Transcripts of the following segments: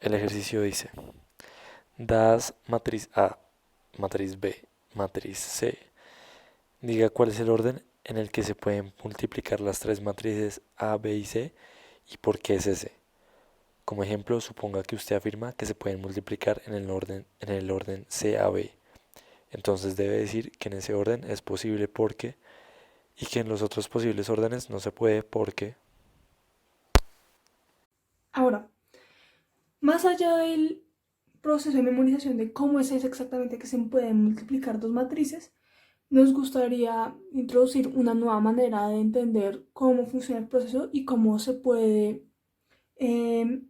El ejercicio dice, dadas matriz A, matriz B, matriz C, diga cuál es el orden en el que se pueden multiplicar las tres matrices A, B y C y por qué es ese. Como ejemplo, suponga que usted afirma que se pueden multiplicar en el orden C a B. Entonces debe decir que en ese orden es posible porque y que en los otros posibles órdenes no se puede porque. Ahora, más allá del proceso de memorización de cómo es exactamente que se pueden multiplicar dos matrices, nos gustaría introducir una nueva manera de entender cómo funciona el proceso y cómo se puede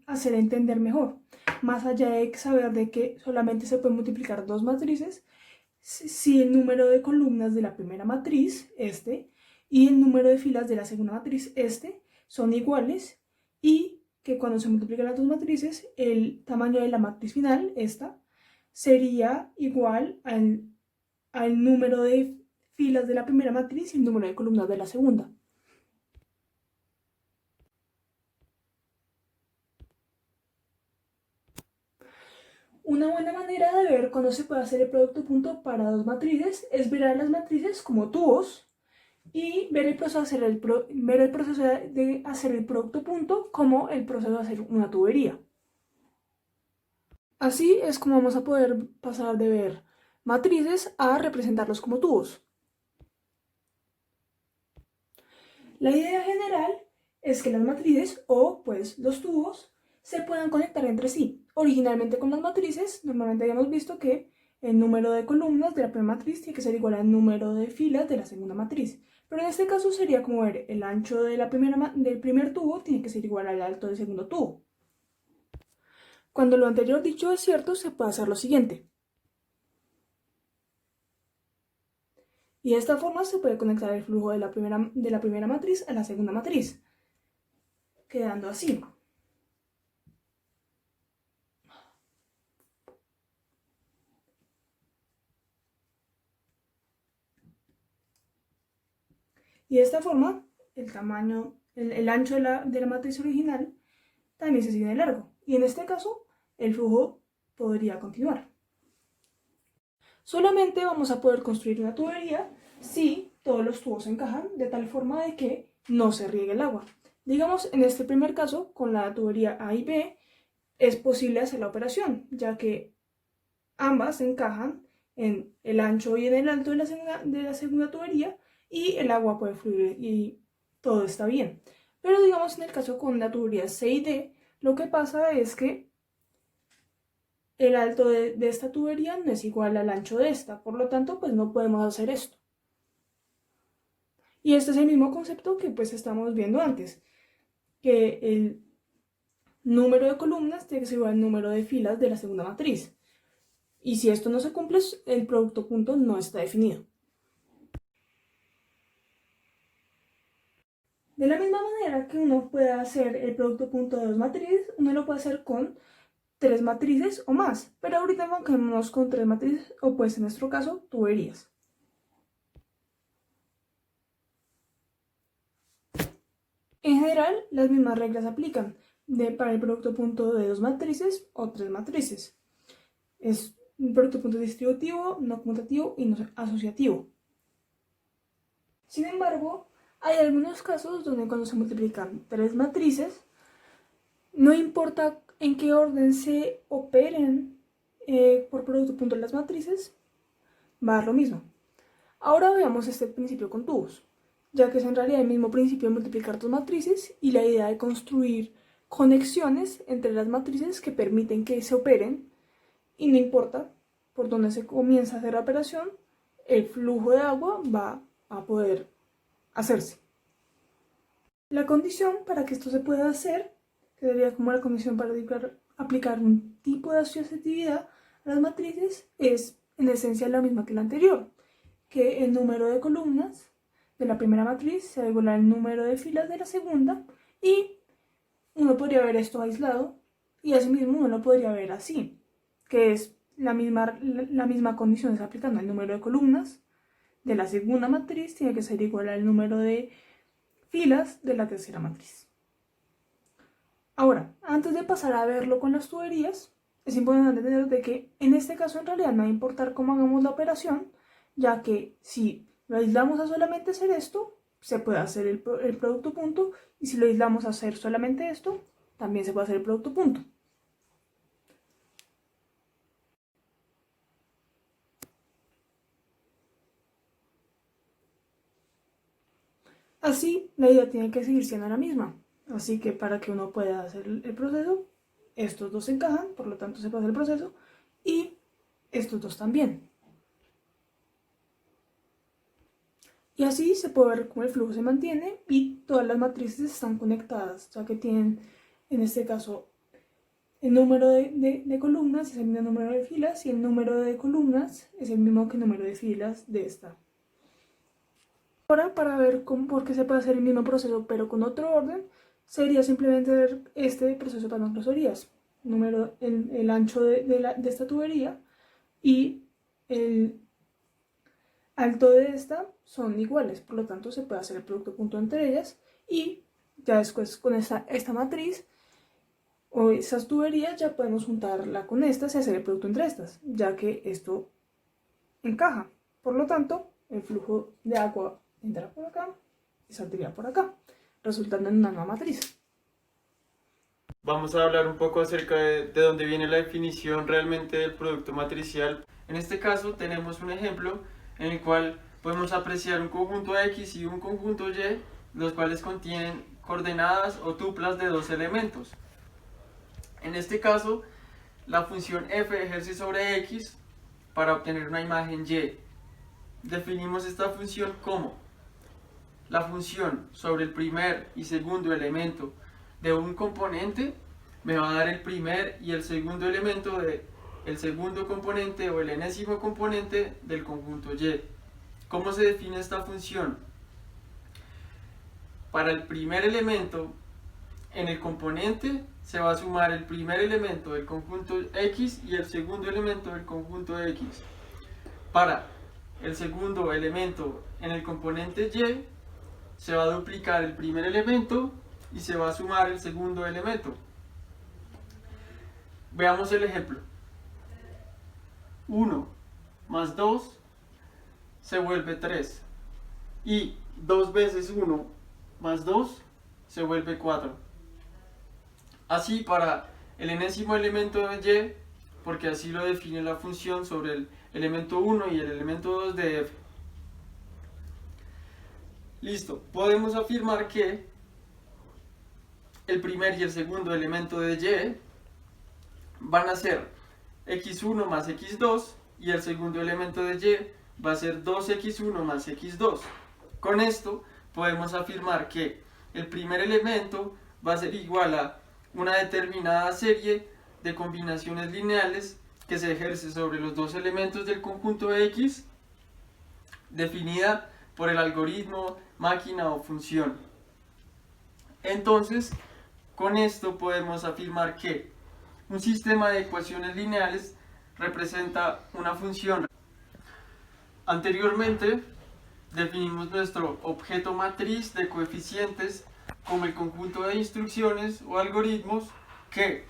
hacer entender mejor. Más allá de saber de que solamente se pueden multiplicar dos matrices, si el número de columnas de la primera matriz, y el número de filas de la segunda matriz, son iguales y que cuando se multiplican las dos matrices, el tamaño de la matriz final, sería igual al número de filas de la primera matriz y el número de columnas de la segunda. Una buena manera de ver cuándo se puede hacer el producto punto para dos matrices es ver a las matrices como tubos y ver el proceso de hacer el producto punto como el proceso de hacer una tubería. Así es como vamos a poder pasar de ver matrices a representarlos como tubos. La idea general es que las matrices o pues los tubos se puedan conectar entre sí. Originalmente con las matrices, normalmente habíamos visto que el número de columnas de la primera matriz tiene que ser igual al número de filas de la segunda matriz. Pero en este caso sería como ver el ancho de del primer tubo tiene que ser igual al alto del segundo tubo. Cuando lo anterior dicho es cierto, se puede hacer lo siguiente. Y de esta forma se puede conectar el flujo de la primera matriz a la segunda matriz, quedando así. Y de esta forma, el ancho de la matriz original también se sigue de largo. Y en este caso, el flujo podría continuar. Solamente vamos a poder construir una tubería si todos los tubos encajan de tal forma de que no se riegue el agua. Digamos, en este primer caso, con la tubería A y B, es posible hacer la operación, ya que ambas encajan en el ancho y en el alto de la segunda tubería y el agua puede fluir y todo está bien. Pero digamos en el caso con la tubería C y D, lo que pasa es que el alto de esta tubería no es igual al ancho de esta, por lo tanto pues no podemos hacer esto. Y este es el mismo concepto que pues estamos viendo antes, que el número de columnas tiene que ser igual al número de filas de la segunda matriz. Y si esto no se cumple, el producto punto no está definido. De la misma manera que uno puede hacer el producto punto de dos matrices, uno lo puede hacer con tres matrices o más, pero ahorita enfoquémonos con tres matrices o pues en nuestro caso tuberías. En general, las mismas reglas aplican para el producto punto de dos matrices o tres matrices. Es un producto punto distributivo, no conmutativo y no asociativo. Sin embargo, hay algunos casos donde cuando se multiplican tres matrices, no importa en qué orden se operen por producto punto las matrices, va a dar lo mismo. Ahora veamos este principio con tubos, ya que es en realidad el mismo principio de multiplicar dos matrices y la idea de construir conexiones entre las matrices que permiten que se operen y no importa por dónde se comienza a hacer la operación, el flujo de agua va a poder hacerse. La condición para que esto se pueda hacer, que sería como la condición para aplicar un tipo de asociatividad a las matrices, es en esencia la misma que la anterior, que el número de columnas de la primera matriz sea igual al número de filas de la segunda y uno podría ver esto aislado y asimismo uno lo podría ver así, que es la misma condición se aplicando al número de columnas de la segunda matriz tiene que ser igual al número de filas de la tercera matriz. Ahora, antes de pasar a verlo con las tuberías, es importante entender de que en este caso en realidad no va a importar cómo hagamos la operación, ya que si lo aislamos a solamente hacer esto, se puede hacer el producto punto, y si lo aislamos a hacer solamente esto, también se puede hacer el producto punto. Así, la idea tiene que seguir siendo la misma. Así que para que uno pueda hacer el proceso, estos dos se encajan, por lo tanto se puede hacer el proceso, y estos dos también. Y así se puede ver cómo el flujo se mantiene y todas las matrices están conectadas, ya que tienen, en este caso, el número de columnas es el mismo número de filas y el número de columnas es el mismo que el número de filas de esta. Ahora, para ver por qué se puede hacer el mismo proceso pero con otro orden, sería simplemente ver este proceso para las groserías. El ancho de esta tubería y el alto de esta son iguales, por lo tanto se puede hacer el producto punto entre ellas y ya después con esta matriz o esas tuberías ya podemos juntarla con estas y hacer el producto entre estas, ya que esto encaja. Por lo tanto, el flujo de agua entra por acá y saldría por acá, resultando en una nueva matriz. Vamos a hablar un poco acerca de dónde viene la definición realmente del producto matricial. En este caso tenemos un ejemplo en el cual podemos apreciar un conjunto X y un conjunto Y, los cuales contienen coordenadas o tuplas de dos elementos. En este caso, la función f ejerce sobre X para obtener una imagen Y. Definimos esta función como la función sobre el primer y segundo elemento de un componente me va a dar el primer y el segundo elemento del segundo componente o el enésimo componente del conjunto Y. ¿Cómo se define esta función? Para el primer elemento en el componente se va a sumar el primer elemento del conjunto X y el segundo elemento del conjunto X. Para el segundo elemento en el componente Y se va a duplicar el primer elemento y se va a sumar el segundo elemento. Veamos el ejemplo. 1 más 2 se vuelve 3 y 2 veces 1 más 2 se vuelve 4. Así para el enésimo elemento de Y, porque así lo define la función sobre el elemento 1 y el elemento 2 de f. Listo, podemos afirmar que el primer y el segundo elemento de Y van a ser x1 más x2 y el segundo elemento de Y va a ser 2x1 más x2. Con esto podemos afirmar que el primer elemento va a ser igual a una determinada serie de combinaciones lineales que se ejerce sobre los dos elementos del conjunto X, definida por el algoritmo, máquina o función. Entonces, con esto podemos afirmar que un sistema de ecuaciones lineales representa una función. Anteriormente definimos nuestro objeto matriz de coeficientes como el conjunto de instrucciones o algoritmos que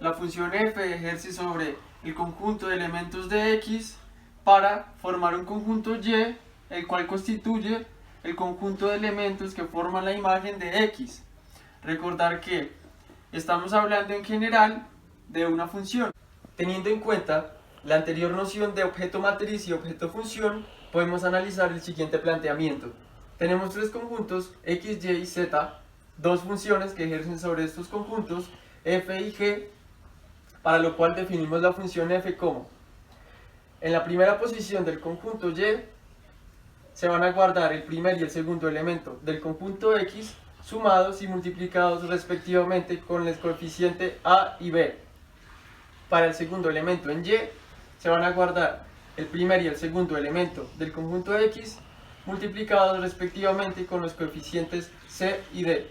la función f ejerce sobre el conjunto de elementos de X para formar un conjunto Y, el cual constituye el conjunto de elementos que forman la imagen de X. Recordar que estamos hablando en general de una función. Teniendo en cuenta la anterior noción de objeto matriz y objeto función, podemos analizar el siguiente planteamiento. Tenemos tres conjuntos X, Y y Z, dos funciones que ejercen sobre estos conjuntos, f y g, para lo cual definimos la función f como: en la primera posición del conjunto Y se van a guardar el primer y el segundo elemento del conjunto X sumados y multiplicados respectivamente con el coeficiente a y b. Para el segundo elemento en Y se van a guardar el primer y el segundo elemento del conjunto X multiplicados respectivamente con los coeficientes c y d.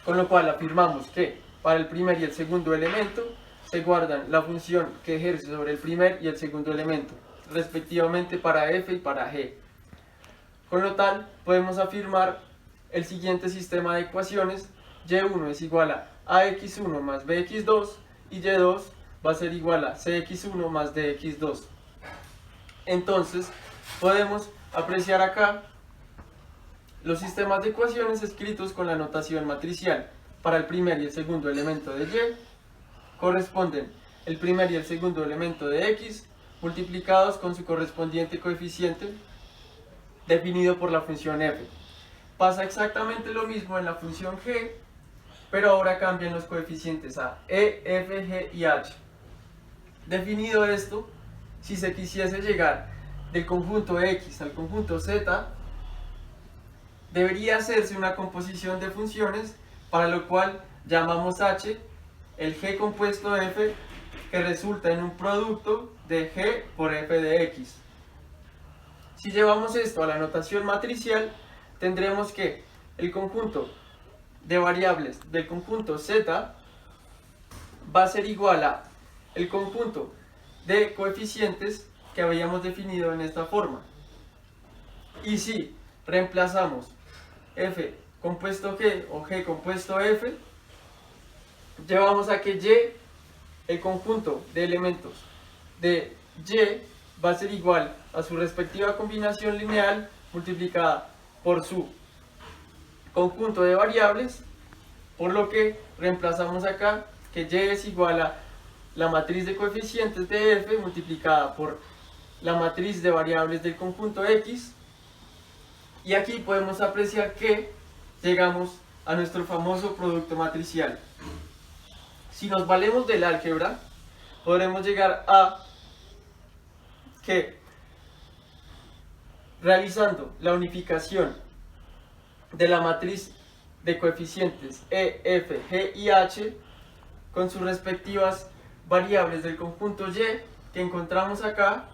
Con lo cual afirmamos que para el primer y el segundo elemento se guardan la función que ejerce sobre el primer y el segundo elemento, respectivamente para f y para g. Con lo tal, podemos afirmar el siguiente sistema de ecuaciones: y1 es igual a ax1 más bx2 y y2 va a ser igual a cx1 más dx2. Entonces podemos apreciar acá los sistemas de ecuaciones escritos con la notación matricial. Para el primer y el segundo elemento de y corresponden el primer y el segundo elemento de x multiplicados con su correspondiente coeficiente definido por la función f. Pasa exactamente lo mismo en la función g, pero ahora cambian los coeficientes a e, f, g y h. Definido esto, si se quisiese llegar del conjunto x al conjunto z, debería hacerse una composición de funciones, para lo cual llamamos h el g compuesto f, que resulta en un producto de g por f de x. Si llevamos esto a la notación matricial, tendremos que el conjunto de variables del conjunto z va a ser igual a el conjunto de coeficientes que habíamos definido en esta forma. Y si reemplazamos f compuesto g o g compuesto f, llevamos a que y, el conjunto de elementos de y, va a ser igual a su respectiva combinación lineal multiplicada por su conjunto de variables, por lo que reemplazamos acá que y es igual a la matriz de coeficientes de f multiplicada por la matriz de variables del conjunto x, y aquí podemos apreciar que llegamos a nuestro famoso producto matricial. Si nos valemos del álgebra, podremos llegar a que, realizando la unificación de la matriz de coeficientes e, f, g y h con sus respectivas variables del conjunto y que encontramos acá,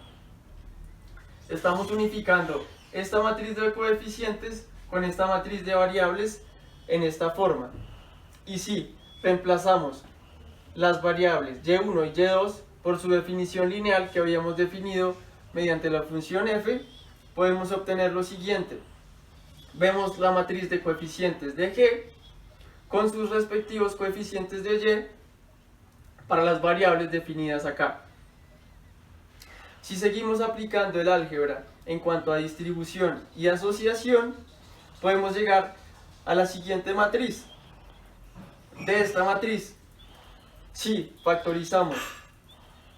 estamos unificando esta matriz de coeficientes con esta matriz de variables en esta forma. Y si reemplazamos las variables y1 y y2 por su definición lineal que habíamos definido mediante la función f, podemos obtener lo siguiente. Vemos la matriz de coeficientes de g con sus respectivos coeficientes de y para las variables definidas acá. Si seguimos aplicando el álgebra en cuanto a distribución y asociación, podemos llegar a la siguiente matriz. De esta matriz, si factorizamos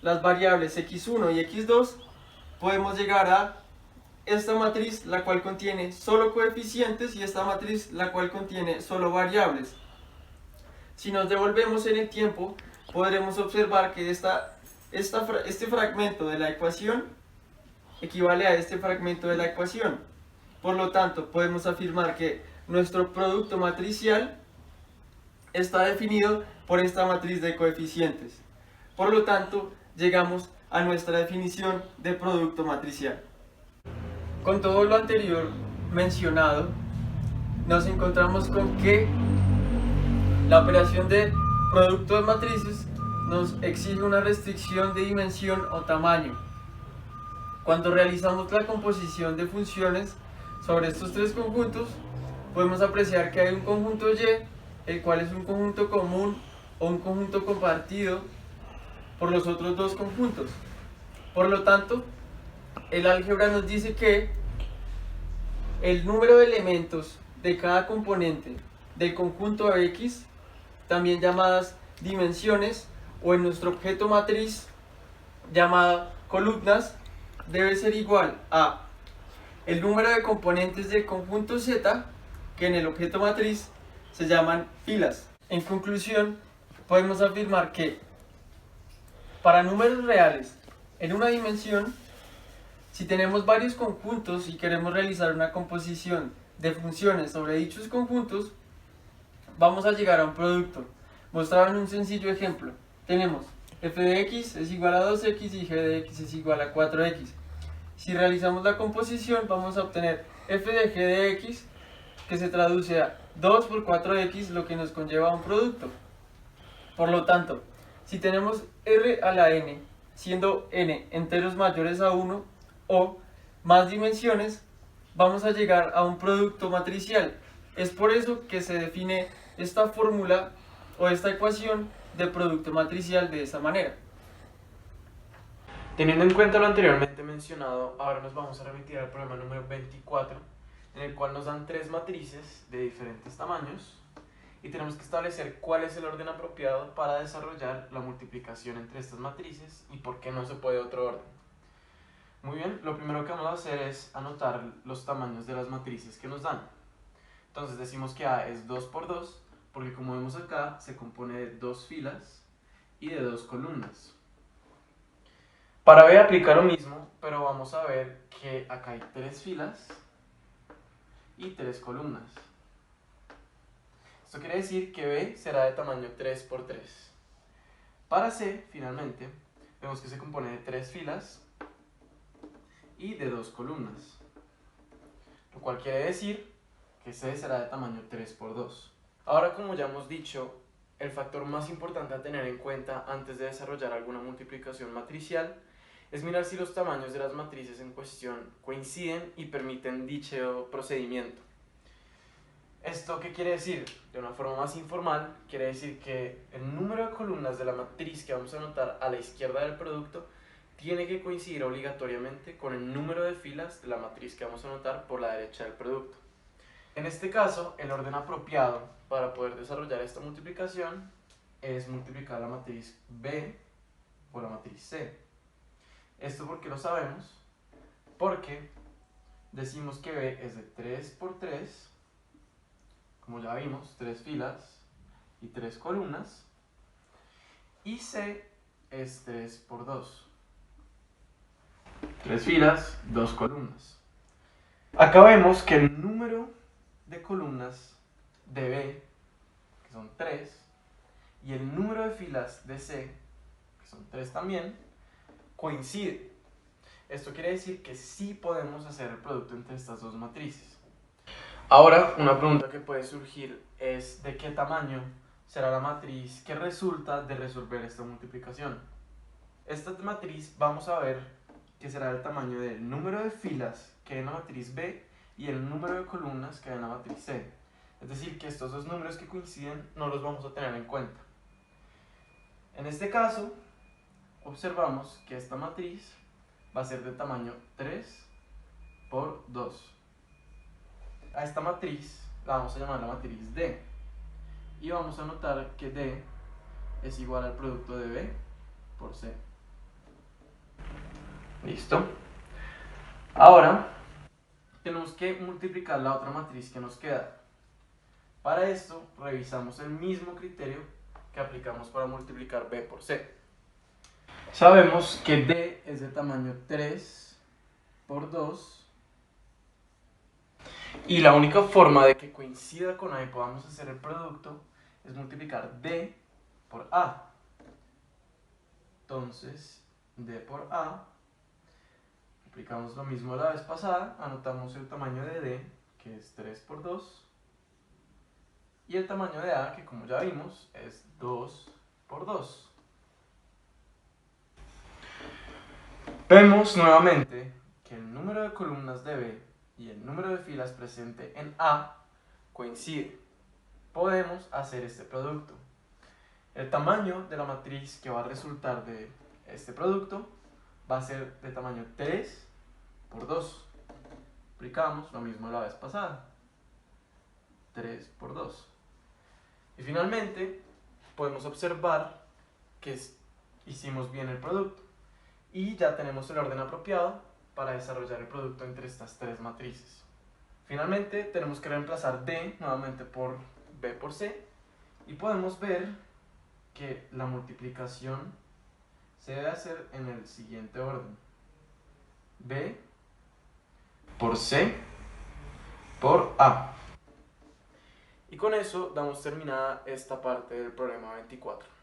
las variables x1 y x2, podemos llegar a esta matriz, la cual contiene solo coeficientes, y esta matriz, la cual contiene solo variables. Si nos devolvemos en el tiempo, podremos observar que este fragmento de la ecuación equivale a este fragmento de la ecuación. Por lo tanto, podemos afirmar que nuestro producto matricial está definido por esta matriz de coeficientes. Por lo tanto, llegamos a nuestra definición de producto matricial. Con todo lo anterior mencionado, nos encontramos con que la operación de producto de matrices nos exige una restricción de dimensión o tamaño. Cuando realizamos la composición de funciones sobre estos tres conjuntos, podemos apreciar que hay un conjunto y, el cual es un conjunto común o un conjunto compartido por los otros dos conjuntos. Por lo tanto, el álgebra nos dice que el número de elementos de cada componente del conjunto X, también llamadas dimensiones, o en nuestro objeto matriz llamada columnas, debe ser igual a el número de componentes del conjunto Z, que en el objeto matriz se llaman filas. En conclusión, podemos afirmar que para números reales en una dimensión, si tenemos varios conjuntos y queremos realizar una composición de funciones sobre dichos conjuntos, vamos a llegar a un producto mostrado en un sencillo ejemplo. Tenemos f de x es igual a 2x y g de x es igual a 4x. Si realizamos la composición, vamos a obtener f de g de x, que se traduce a 2 por 4x, lo que nos conlleva a un producto. Por lo tanto, si tenemos r a la n, siendo n enteros mayores a 1 o más dimensiones, vamos a llegar a un producto matricial. Es por eso que se define esta fórmula o esta ecuación del producto matricial de esta manera. Teniendo en cuenta lo anteriormente mencionado, ahora nos vamos a remitir al problema número 24, en el cual nos dan tres matrices de diferentes tamaños y tenemos que establecer cuál es el orden apropiado para desarrollar la multiplicación entre estas matrices y por qué no se puede otro orden. Muy bien, lo primero que vamos a hacer es anotar los tamaños de las matrices que nos dan. Entonces decimos que A es 2 por 2, porque como vemos acá, se compone de dos filas y de dos columnas. Para B aplica lo mismo, pero vamos a ver que acá hay tres filas y tres columnas. Esto quiere decir que B será de tamaño 3 por 3. Para C, finalmente, vemos que se compone de tres filas y de dos columnas, lo cual quiere decir que C será de tamaño 3 por 2. Ahora, como ya hemos dicho, el factor más importante a tener en cuenta antes de desarrollar alguna multiplicación matricial es mirar si los tamaños de las matrices en cuestión coinciden y permiten dicho procedimiento. ¿Esto qué quiere decir? De una forma más informal, quiere decir que el número de columnas de la matriz que vamos a anotar a la izquierda del producto tiene que coincidir obligatoriamente con el número de filas de la matriz que vamos a anotar por la derecha del producto. En este caso, el orden apropiado para poder desarrollar esta multiplicación es multiplicar la matriz B por la matriz C. ¿Esto por qué lo sabemos? Porque decimos que B es de 3 por 3, como ya vimos, tres filas y tres columnas, y C es 3 por 2. Tres filas, dos columnas. Acá vemos que el número de columnas de B, que son 3, y el número de filas de C, que son 3 también, coincide. Esto quiere decir que sí podemos hacer el producto entre estas dos matrices. Ahora, una pregunta que puede surgir es ¿de qué tamaño será la matriz que resulta de resolver esta multiplicación? Esta matriz vamos a ver que será el tamaño del número de filas que hay en la matriz B y el número de columnas que hay en la matriz C. Es decir, que estos dos números que coinciden no los vamos a tener en cuenta. En este caso, observamos que esta matriz va a ser de tamaño 3 por 2. A esta matriz la vamos a llamar la matriz D. Y vamos a notar que D es igual al producto de B por C. ¿Listo? Ahora tenemos que multiplicar la otra matriz que nos queda. Para esto revisamos el mismo criterio que aplicamos para multiplicar B por C. Sabemos que D es de tamaño 3 por 2 y la única forma de que coincida con A y podamos hacer el producto es multiplicar D por A. Entonces, D por A, aplicamos lo mismo la vez pasada, anotamos el tamaño de D, que es 3 por 2, y el tamaño de A, que como ya vimos, es 2 por 2. Vemos nuevamente que el número de columnas de B y el número de filas presente en A coincide. Podemos hacer este producto. El tamaño de la matriz que va a resultar de este producto va a ser de tamaño 3 por 2. Aplicamos lo mismo la vez pasada. 3 por 2. Y finalmente podemos observar que hicimos bien el producto. Y ya tenemos el orden apropiado para desarrollar el producto entre estas tres matrices. Finalmente tenemos que reemplazar D nuevamente por B por C. Y podemos ver que la multiplicación se debe hacer en el siguiente orden: B por C por A. Y con eso damos terminada esta parte del problema 24.